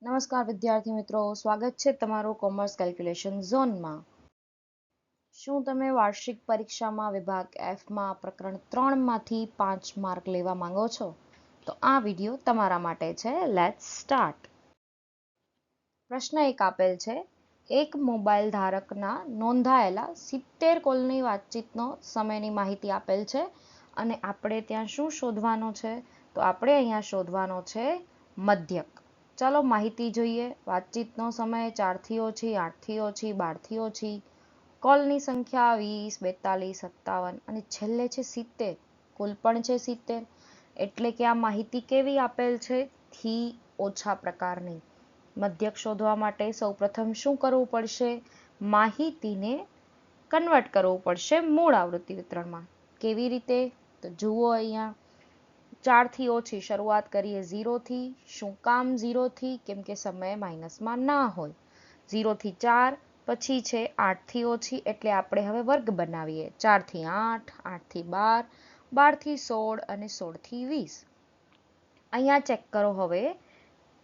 નમસ્કાર વિદ્યાર્થી મિત્રો, સ્વાગત છે તમારું કોમર્સ કેલ્ક્યુલેશન ઝોનમાં. શું તમે વાર્ષિક પરીક્ષામાં વિભાગ Fમાં પ્રકરણ 3માંથી 5 માર્ક લેવા માંગો છો? તો આ વિડિયો તમારા માટે છે. Let's start. પ્રશ્ન 1 આપેલ છે. એક મોબાઈલ ધારકના નોંધાયેલા 70 કોલની વાતચીતનો સમયની માહિતી આપેલ છે અને આપણે ત્યાં શું શોધવાનું છે? તો આપણે અહીંયા શોધવાનો છે મધ્યક. ચાલો માહિતી જોઈએ. વાતચીતનો સમય 4 થી ઓછી, 8 થી ઓછી, 12 થી ઓછી, કોલની સંખ્યા 20, 42, 57 અને છેલ્લે છે 70. કુલ પણ છે 70. એટલે કે આ માહિતી કેવી આપેલ છે? થી ઓછા પ્રકારની. મધ્યક શોધવા માટે સૌપ્રથમ શું કરવું પડશે? માહિતીને કન્વર્ટ કરવું પડશે મૂળ આવૃત્તિ વિતરણમાં. કેવી રીતે? તો જુઓ અહીંયા 4 થી ઓછી શરૂઆત કરીએ 0 થી. શું કામ 0 થી? કેમ કે સમય માઇનસમાં ના હોય. 0 થી 4, પછી છે 8 થી ઓછી, એટલે આપણે હવે વર્ગ બનાવીએ. 4 થી 8, 8 થી 12, 12 થી 16 અને 16 થી 20. અહીંયા ચેક કરો હવે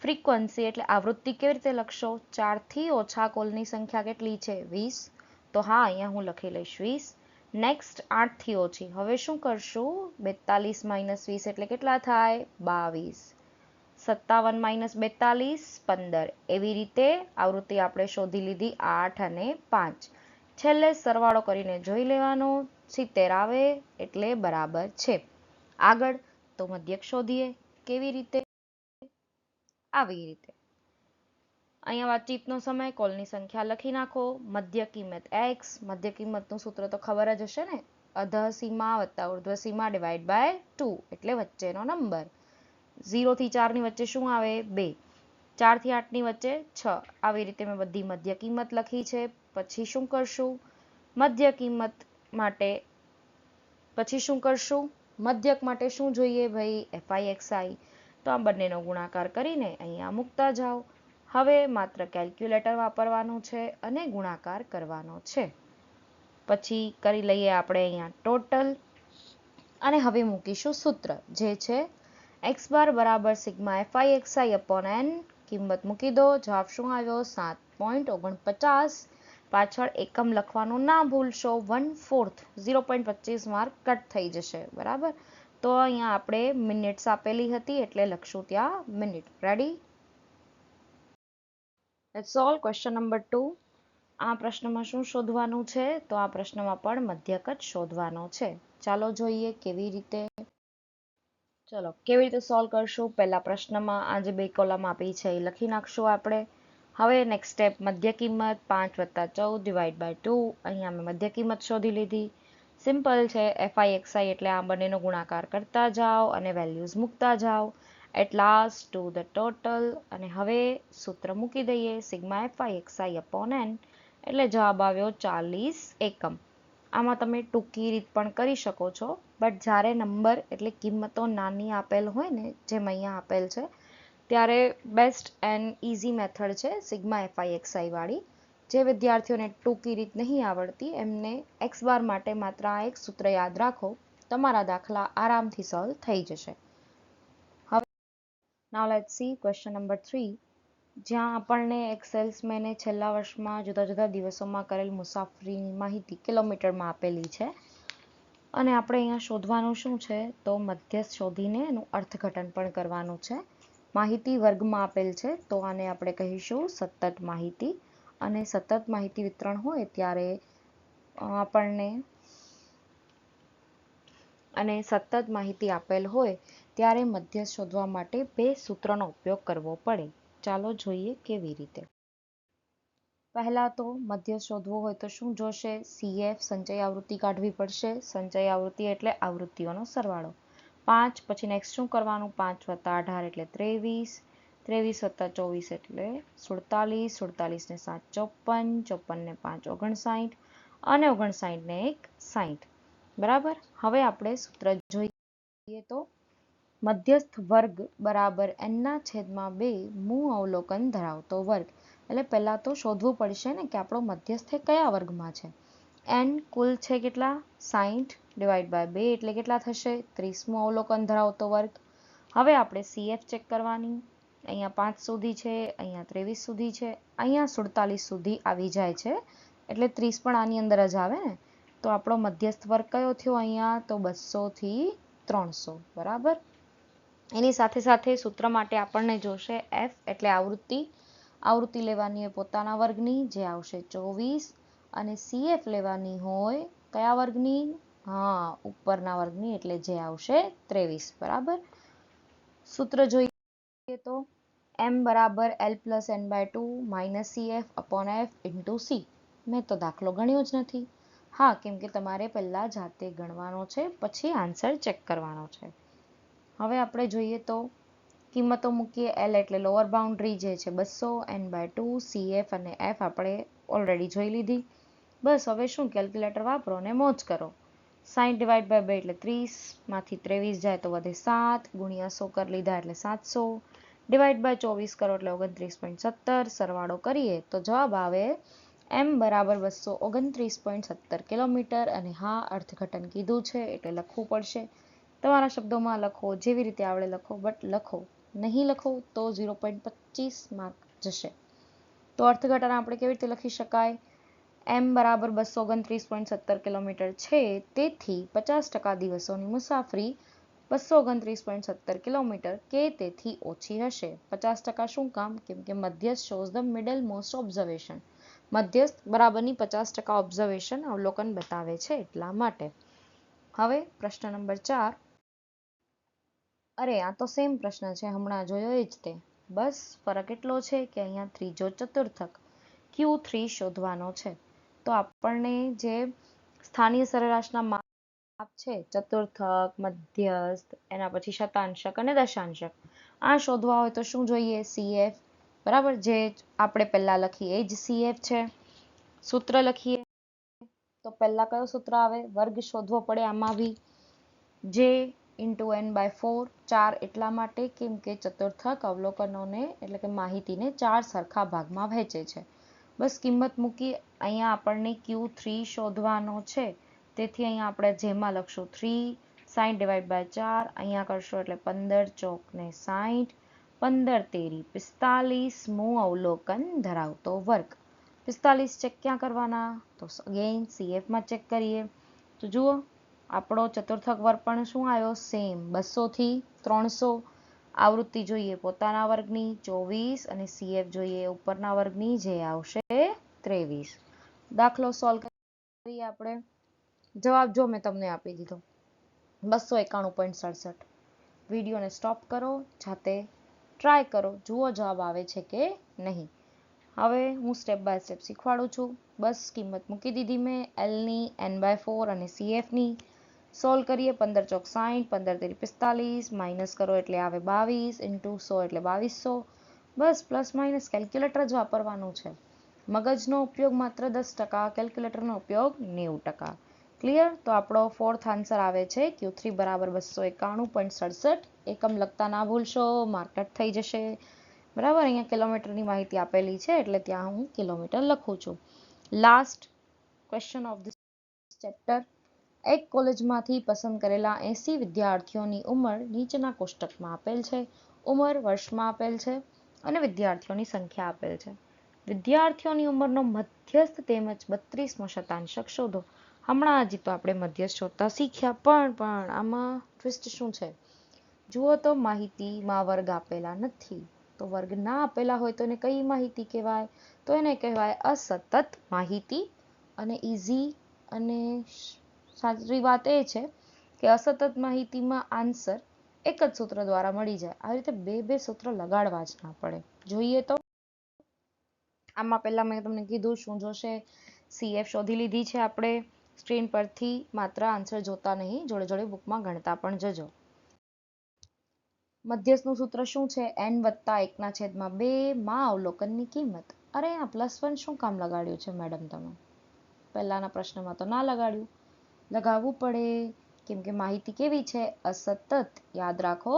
ફ્રીક્વન્સી એટલે આવૃત્તિ કેવી રીતે લખશો? 4 થી ઓછા કોલની સંખ્યા કેટલી છે? 20. તો હા, અહીંયા હું લખી લઈશ 20. નેક્સ્ટ 8 થી ઓછી. હવે શું કરશું? 42 માઇનસ 20 એટલે કેટલા થાય? 22. 57 માઇનસ 42, 15. એવી રીતે આવૃત્તિ આપણે શોધી લીધી 8 અને 5. છેલ્લે સરવાળો કરીને જોઈ લેવાનો. 70 આવે એટલે બરાબર છે. આગળ તો મધ્યક શોધીએ. કેવી રીતે? આવી રીતે. અહીંયા વાતચીતનો સમય, કોલની સંખ્યા લખી નાખો. મધ્ય કિંમત x. મધ્ય કિંમતનું સૂત્ર તો ખબર જ હશે ને? અધઃ સીમા વત્તા ઉર્ધ્વ સીમા ડિવાઈડ બાય 2 એટલે વચ્ચેનો નંબર. 0 થી 4 ની વચ્ચે શું આવે? 2. 4 થી 8 ની વચ્ચે 6. આવી રીતે મેં બધી મધ્ય કિંમત લખી છે. પછી શું કરશું? મધ્ય કિંમત માટે પછી શું કરશું? મધ્યક માટે શું જોઈએ ભાઈ? FI તો આ બંનેનો ગુણાકાર કરીને અહીંયા મૂકતા જાઓ. હવે માત્ર કેલ્ક્યુલેટર વાપરવાનું છે અને ગુણાકાર કરવાનો છે. પછી કરી લઈએ આપણે અહીંયા ટોટલ અને હવે મૂકીશું સૂત્ર, જે છે x બાર બરાબર સિગ્મા FI અપોન n. કિંમત મૂકી દો. જવાબ શું આવ્યો? 7.49. પાછળ એકમ લખવાનું ના ભૂલશો. 1/4 0.25 માર્ક કટ થઈ જશે. બરાબર? તો અહીંયા આપણે મિનિટ્સ આપેલી હતી એટલે લખશું ત્યાં minute. Ready? Let's solve question number 2. આ પ્રશ્નમાં શું શોધવાનું છે? તો આ પ્રશ્નમાં પણ મધ્યક જ શોધવાનો છે. ચાલો જોઈએ કેવી રીતે. ચલો કેવી રીતે સોલ્વ કરશું? પહેલા પ્રશ્નમાં આ જે 2 કોલમ આપી છે એ લખી નાખશું આપણે. હવે નેક્સ્ટ સ્ટેપ, મધ્ય કિંમત 5 + 14 ડિવાઈડ બાય 2. અહીંયા મેં મધ્ય કિંમત શોધી લીધી. સિમ્પલ છે. FI એટલે આ બંનેનો ગુણાકાર કરતા જાઓ અને વેલ્યુઝ મૂકતા જાઓ. At last to the total. અને હવે સૂત્ર મૂકી દઈએ. સિગ્મા FI અપોન n એટલે જવાબ આવ્યો 40 એકમ. આમાં તમે ટૂંકી રીત પણ કરી શકો છો, બટ જ્યારે નંબર એટલે કિંમતો નાની આપેલ હોય ને, જેમ અહીંયા આપેલ છે, ત્યારે બેસ્ટ એન્ડ ઇઝી મેથડ છે સિગ્મા FI વાળી. જે વિદ્યાર્થીઓને ટૂંકી રીત નહીં આવડતી એમને x બાર માટે માત્ર આ એક સૂત્ર યાદ રાખો. તમારા દાખલા આરામથી સોલ્વ થઈ જશે. હવે નાઉ લેટ્સ સી ક્વેશ્ચન નંબર 3, જ્યાં આપણને એક સેલ્સમેને છેલ્લા વર્ષમાં જુદા જુદા દિવસોમાં કરેલ મુસાફરીની માહિતી કિલોમીટરમાં આપેલી છે અને આપણે અહીંયા શોધવાનું શું છે? તો મધ્યસ્થ શોધીને એનું અર્થઘટન પણ કરવાનું છે. માહિતી વર્ગમાં આપેલ છે તો આને આપણે કહીશું સતત માહિતી. અને સતત માહિતી વિતરણ હોય ત્યારે આપણને સતત માહિતી આપેલ હોય ત્યારે મધ્યસ્થ શોધવા માટે 2 સૂત્રનો ઉપયોગ કરવો પડે. ચાલો જોઈએ કેવી રીતે. પહેલા તો મધ્યસ્થ શોધવો હોય તો શું જોશે? CF સંચય આવૃત્તિ કાઢવી પડશે. સંચય આવૃત્તિ એટલે આવૃત્તિઓનો સરવાળો. 5 પછી નેક્સ્ટ શું કરવાનું? 5 + 18 એટલે 23, 23 + 24 એટલે 47, 47 ને 7 54, 54 ને 5 59 અને 59 ને 1 60. બરાબર? હવે આપણે સૂત્ર જોઈએ તો મધ્યસ્થ વર્ગ બરાબર n/2 મૂળ અવલોકન ધરાવતો વર્ગ. એટલે પહેલા તો શોધવું પડશે ને કે આપણો મધ્યસ્થ કયા વર્ગમાં છે. n કુલ છે કેટલા? 60 ડિવાઈડ બાય 2 એટલે કેટલા થશે? 30મું અવલોકન ધરાવતો વર્ગ. હવે આપણે CF ચેક કરવાની. અહીંયા 5 સુધી છે, અહીંયા 23 સુધી છે, અહીંયા 47 સુધી આવી જાય છે, એટલે 30 પણ આની અંદર જ આવે ને. તો આપણો મધ્યસ્થ વર્ગ કયો થયો અહીંયા? તો 200 થી 300, બરાબર. એની સાથે સાથે સૂત્ર માટે આપણને જોશે f એટલે આવૃત્તિ લેવાની હોય પોતાના વર્ગની, જે આવશે 24, અને cf લેવાની હોય કયા વર્ગની? હા, ઉપરના વર્ગની, એટલે જે આવશે 23, બરાબર. સૂત્ર જોઈએ તો m બરાબર l+n/2 - cf upon f into c. મેં તો દાખલો ગણ્યો જ નથી. હા, કેમ કે તમારે પહેલા જાતે ગણવાનો છે, પછી આન્સર ચેક કરવાનો છે. હવે આપણે જોઈએ તો કિંમતો મૂકીએ. l એટલે લોઅર બાઉન્ડ્રી જે છે 200, n/2, cf અને f આપણે ઓલરેડી જોઈ લીધી. બસ હવે શું, કેલ્ક્યુલેટર વાપરો અને મોજ કરો. 60 ડિવાઈડ બાય 2 એટલે 30, માંથી 23 જાય તો વધે 7, ગુણ્યા 100 કરી લીધા એટલે 700, ડિવાઈડ બાય 24 કરો એટલે 29.17. સરવાળો કરીએ તો જવાબ આવે m બરાબર 229.17 કિલોમીટર. અને હા, અર્થઘટન કીધું છે એટલે લખવું પડશે. તમારા શબ્દોમાં લખો, જેવી રીતે આવડે લખો, બટ લખો. નહીં લખો તો 0.25 માર્ક જશે. તો અર્થઘટન આપણે કેવી રીતે લખી શકાય? m બરાબર 229.17 કિલોમીટર છે, તેથી 50% દિવસોની મુસાફરી 229.17 કિલોમીટર કે તેથી ઓછી હશે. 50% શું કામ? કેમ કે મધ્યસ્થ shows the middle most observation. મધ્યસ્થ બરાબરની 50% ઓબ્ઝર્વેશન અવલોકન બતાવે છે, એટલા માટે. હવે પ્રશ્ન નંબર 4. અરે, આ તો સેમ પ્રશ્ન છે, હમણાં જોયો એ જ તે. બસ ફરક એટલો છે કે અહીંયા ત્રીજો ચતુર્થક Q3 શોધવાનો છે. તો આપણને જે સ્થાનીય સરેરાશના માપ છે, ચતુર્થક, મધ્યસ્થ, એના પછી શતાંશક અને દશાંશક, આ શોધવા હોય તો શું જોઈએ? CF, બરાબર. જે આપણે પહેલા લખીએ એ જ CF છે. સૂત્ર લખીએ તો પહેલા કયો સૂત્ર આવે? વર્ગ શોધવો પડે આમાં બી. J × n/4, 4 એટલા માટે કેમ કે ચતુર્થક અવલોકનોને એટલે કે માહિતીને 4 સરખા ભાગમાં વહેંચે છે. બસ કિંમત મૂકી. અહીંયા આપણને Q3 શોધવાનો છે, તેથી અહીંયા આપણે જેમાં લખશું 3, 60 ડિવાઈડ બાય 4, અહીંયા કરશો એટલે 15 ચોક ને 60, 15 તેરી 45 મું અવલોકન ધરાવતો વર્ગ. 45 ચેક ક્યાં કરવાના? તો અગેન CF માં ચેક કરીએ તો જુઓ આપણો ચતુર્થક વર્ગ પણ શું આવ્યો? સેમ 200 થી 300. આવૃત્તિ જોઈએ પોતાના વર્ગની 24 અને CF જોઈએ ઉપરના વર્ગની, જે આવશે 23. દાખલો સોલ્વ કરીએ આપણે. જવાબ જો મેં તમને આપી દીધો 291.67. વિડીયોને સ્ટોપ કરો, જાતે ટ્રાય કરો, જુઓ જવાબ આવે છે કે નહીં. હવે હું સ્ટેપ બાય સ્ટેપ શીખવાડું છું. બસ કિંમત મૂકી દીધી મેં Lની, n/4 અને CFની. સોલ્વ કરીએ. 15 ચોક 60, 15 તેરી 45, માઇનસ કરો એટલે આવે 22, ઇન્ટુ 100 એટલે 2200. બસ પ્લસ માઇનસ કેલ્ક્યુલેટર જ વાપરવાનું છે. મગજનો ઉપયોગ માત્ર 10%, કેલ્ક્યુલેટરનો ઉપયોગ 90%. ક્લિયર? તો આપણો ફોર્થ આન્સર આવે છે Q3 બરાબર 291.67. એકમ લખતા ના ભૂલશો, માર્કટ થઈ જશે. બરાબર, અહીંયા કિલોમીટરની માહિતી આપેલી છે એટલે ત્યાં હું કિલોમીટર લખું છું. Last question of this chapter. એક કોલેજમાંથી પસંદ કરેલા 80 વિદ્યાર્થીઓની ઉંમર નીચેના કોષ્ટકમાં આપેલ છે. ઉંમર વર્ષમાં આપેલ છે અને વિદ્યાર્થીઓની સંખ્યા આપેલ છે. વિદ્યાર્થીઓની ઉંમરનો મધ્યસ્થ તેમજ 32મો શતાંશક શોધો. હમણાં હજી તો આપણે મધ્યસ્થ શોધતા શીખ્યા, પણ આમાં ટ્વિસ્ટ શું છે? જુઓ તો માહિતીમાં વર્ગ આપેલા નથી. તો વર્ગ ના આપેલા હોય તો એને કઈ માહિતી કહેવાય? તો એને કહેવાય અસતત માહિતી. અને ઇઝી અને સારી વાત એ છે કે અસતત માહિતીમાં આન્સર એક જ સૂત્ર દ્વારા મળી જાય. આવી રીતે બે સૂત્ર લગાડવા જ ના પડે. જોઈએ તો આમાં પહેલા મેં તમને કીધું શું જોશે? CF શોધી લીધી છે આપણે સ્ક્રીન પરથી. માત્ર આન્સર જોતા નહીં, જોડે જોડે બુકમાં ગણતા પણ જજો. મધ્યસ્થનું સૂત્ર શું છે? n+1/2 માં અવલોકનની કિંમત. અરે આ +1 શું કામ લગાડ્યું છે મેડમ તમે? પહેલાના પ્રશ્નમાં તો ના લગાડ્યું. લગાવવું પડે કેમ કે માહિતી કેવી છે? અસતત. યાદ રાખો,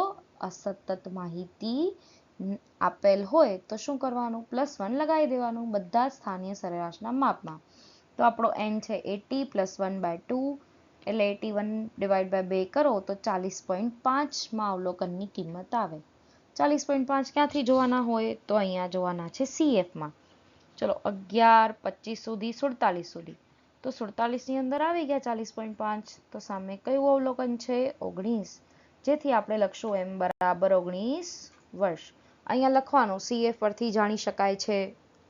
અસતત માહિતી આપેલ હોય તો શું કરવાનું? +1 લગાવી દેવાનું બધા સ્થાનીય સરેરાશના માપમાં. તો આપણો n છે 80 + 1/2 એટલે 81 ડિવાઈડ બાય 2 કરો તો 40.5 માં અવલોકનની કિંમત આવે. 40.5 ક્યાંથી જોવાના હોય તો અહીંયા જોવાના છે CFમાં. ચલો 11, 25 સુધી, 47 સુધી. તો 47 ની અંદર આવી ગયા 40.5. તો સામે કયું અવલોકન છે? 19. જેથી આપણે લખશું m બરાબર 19 વર્ષ. અહીંયા લખવાનું CF પરથી જાણી શકાય છે.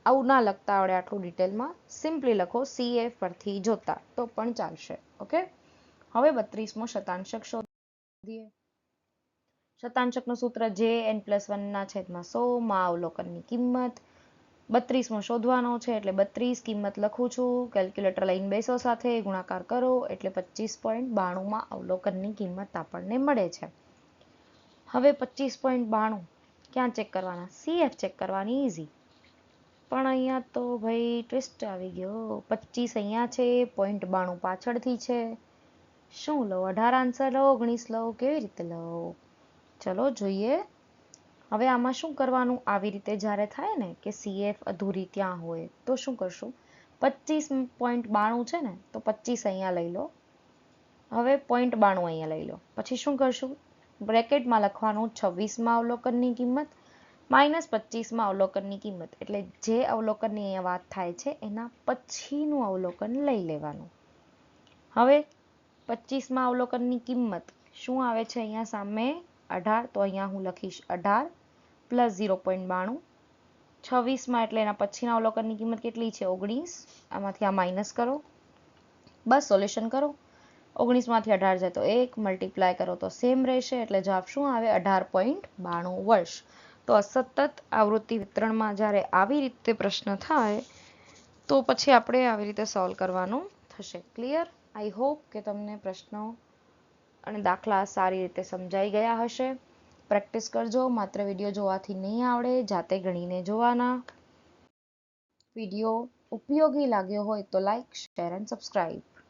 આવું ના લખતા આવડે આટલું ડિટેલમાં, સિમ્પલી લખો CF પરથી જોતા તો પણ ચાલશે. ઓકે, હવે 32મો શતાંશક શોધીએ. શતાંશકનું સૂત્ર જે n+1 ના છેદમાં 100 માં અવલોકનની કિંમત. 32મો શોધવાનો છે એટલે 32 કિંમત લખું છું. કેલ્ક્યુલેટર લઈને બેસો સાથે, ગુણાકાર કરો એટલે 25.92માં અવલોકનની કિંમત આપણને મળે છે. હવે 25.92 ક્યાં ચેક કરવાના? CF ચેક કરવાની, ઇઝી. પણ અહીંયા તો ભાઈ ટ્વિસ્ટ આવી ગયો. 25 અહીંયા છે, 0.92 પાછળથી છે. શું લો? 18 આન્સર લો, 19 લો, કેવી રીતે લો? ચલો જોઈએ. હવે આમાં શું કરવાનું? આવી રીતે જ્યારે થાય ને કે CF અધૂરી ત્યાં હોય તો શું કરશું? 25.92 છે ને, તો 25 અહીંયા લઈ લો. હવે 0.92 અહીંયા લઈ લો. પછી શું કરશું? બ્રેકેટમાં લખવાનું 26માં અવલોકનની કિંમત -25માં અવલોકનની કિંમત. એટલે જે અવલોકનની અહીંયા વાત થાય છે એના પછીનું અવલોકન લઈ લેવાનું. હવે 25માં અવલોકનની કિંમત શું આવે છે અહીંયા સામે? 18. તો અહીંયા હું લખીશ 18 + 0.92. 26માં એટલે એના પછીના અવલોકનની કિંમત કેટલી છે? 19. આમાંથી આ માઇનસ કરો, બસ સોલ્યુશન કરો. 19માંથી 18 જાય તો 1, મલ્ટીપ્લાય કરો તો સેમ રહેશે. એટલે જવાબ શું આવે? 18.92 વર્ષ. તો અસતત આવૃત્તિ વિતરણમાં જ્યારે આવી રીતે પ્રશ્ન થાય તો પછી આપણે આવી રીતે સોલ્વ કરવાનું થશે. ક્લિયર? આઈ હોપ કે તમને પ્રશ્નો અને દાખલા સારી રીતે સમજાઈ ગયા હશે. પ્રેક્ટિસ કરજો. માત્ર વિડીયો જોવાથી નહીં આવડે, જાતે ગણીને જોવાના. વિડીયો ઉપયોગી લાગ્યો હોય તો લાઈક, શેર એન્ડ સબસ્ક્રાઈબ.